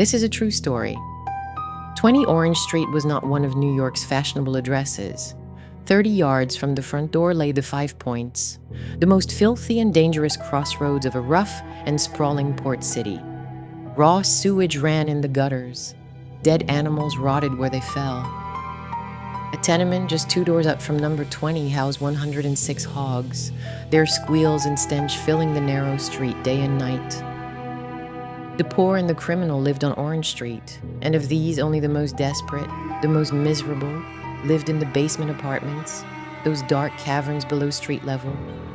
This is a true story. 20 Orange Street was not one of New York's fashionable addresses. 30 yards from the front door lay the 5 Points, the most filthy and dangerous crossroads of a rough and sprawling port city. Raw sewage ran in the gutters. Dead animals rotted where they fell. A tenement just 2 doors up from number 20 housed 106 hogs, their squeals and stench filling the narrow street day and night. The poor and the criminal lived on Orange Street, and of these only the most desperate, the most miserable, lived in the basement apartments, those dark caverns below street level,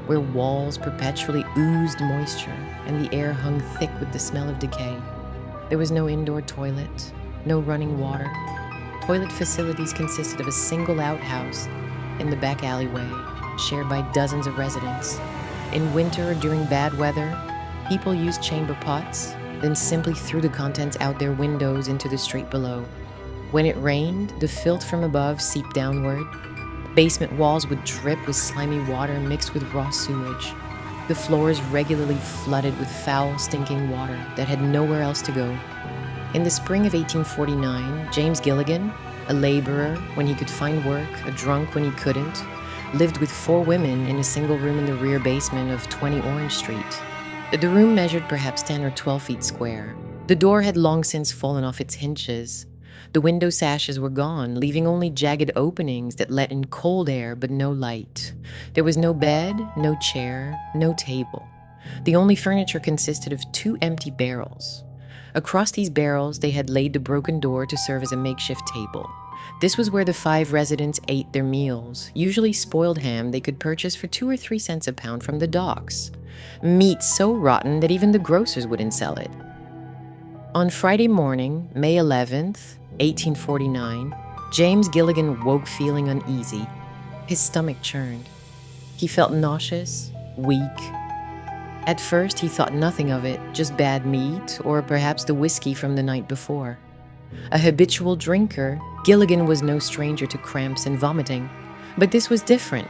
where walls perpetually oozed moisture and the air hung thick with the smell of decay. There was no indoor toilet, no running water. Toilet facilities consisted of a single outhouse in the back alleyway, shared by dozens of residents. In winter or during bad weather, people used chamber pots, then simply threw the contents out their windows into the street below. When it rained, the filth from above seeped downward. Basement walls would drip with slimy water mixed with raw sewage. The floors regularly flooded with foul, stinking water that had nowhere else to go. In the spring of 1849, James Gilligan, a laborer when he could find work, a drunk when he couldn't, lived with 4 women in a single room in the rear basement of 20 Orange Street. The room measured perhaps 10 or 12 feet square. The door had long since fallen off its hinges. The window sashes were gone, leaving only jagged openings that let in cold air but no light. There was no bed, no chair, no table. The only furniture consisted of 2 empty barrels. Across these barrels, they had laid the broken door to serve as a makeshift table. This was where the 5 residents ate their meals, usually spoiled ham they could purchase for 2 or 3 cents a pound from the docks. Meat so rotten that even the grocers wouldn't sell it. On Friday morning, May 11th, 1849, James Gilligan woke feeling uneasy. His stomach churned. He felt nauseous, weak. At first, he thought nothing of it, just bad meat, or perhaps the whiskey from the night before. A habitual drinker, Gilligan was no stranger to cramps and vomiting. But this was different.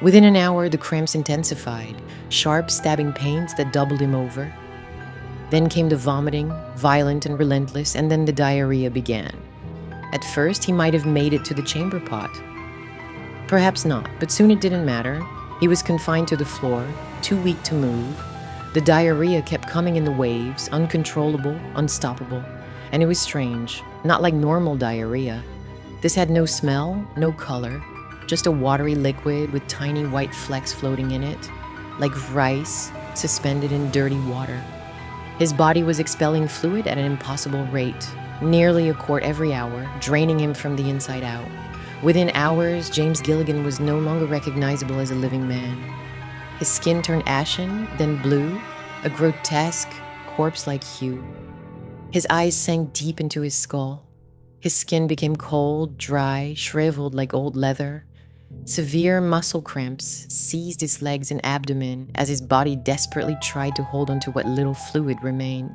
Within an hour, the cramps intensified, sharp, stabbing pains that doubled him over. Then came the vomiting, violent and relentless, and then the diarrhea began. At first, he might have made it to the chamber pot. Perhaps not, but soon it didn't matter. He was confined to the floor, too weak to move. The diarrhea kept coming in the waves, uncontrollable, unstoppable. And it was strange, not like normal diarrhea. This had no smell, no color, just a watery liquid with tiny white flecks floating in it, like rice suspended in dirty water. His body was expelling fluid at an impossible rate, nearly a quart every hour, draining him from the inside out. Within hours, James Gilligan was no longer recognizable as a living man. His skin turned ashen, then blue, a grotesque, corpse-like hue. His eyes sank deep into his skull. His skin became cold, dry, shriveled like old leather. Severe muscle cramps seized his legs and abdomen as his body desperately tried to hold on to what little fluid remained.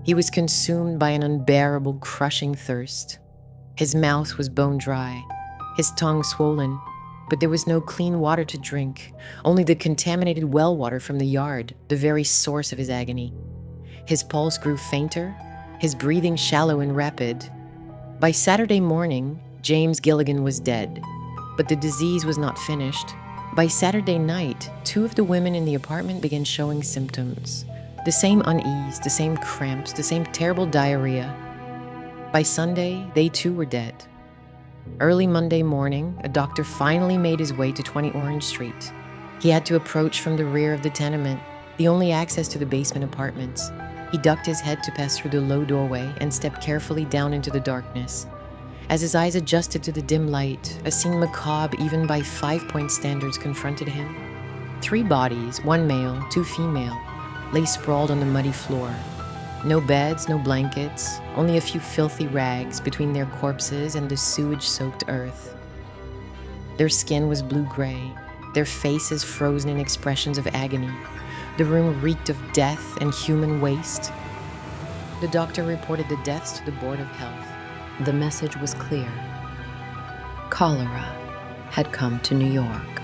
He was consumed by an unbearable, crushing thirst. His mouth was bone dry, his tongue swollen, but there was no clean water to drink, only the contaminated well water from the yard, the very source of his agony. His pulse grew fainter, his breathing shallow and rapid. By Saturday morning, James Gilligan was dead. But the disease was not finished. By Saturday night, 2 of the women in the apartment began showing symptoms. The same unease, the same cramps, the same terrible diarrhea. By Sunday, they too were dead. Early Monday morning, a doctor finally made his way to 20 Orange Street. He had to approach from the rear of the tenement, the only access to the basement apartments. He ducked his head to pass through the low doorway and stepped carefully down into the darkness. As his eyes adjusted to the dim light, a scene macabre even by 5 Point standards confronted him. 3 bodies, 1 male, 2 female, lay sprawled on the muddy floor. No beds, no blankets, only a few filthy rags between their corpses and the sewage-soaked earth. Their skin was blue-gray, their faces frozen in expressions of agony. The room reeked of death and human waste. The doctor reported the deaths to the Board of Health. The message was clear. Cholera had come to New York.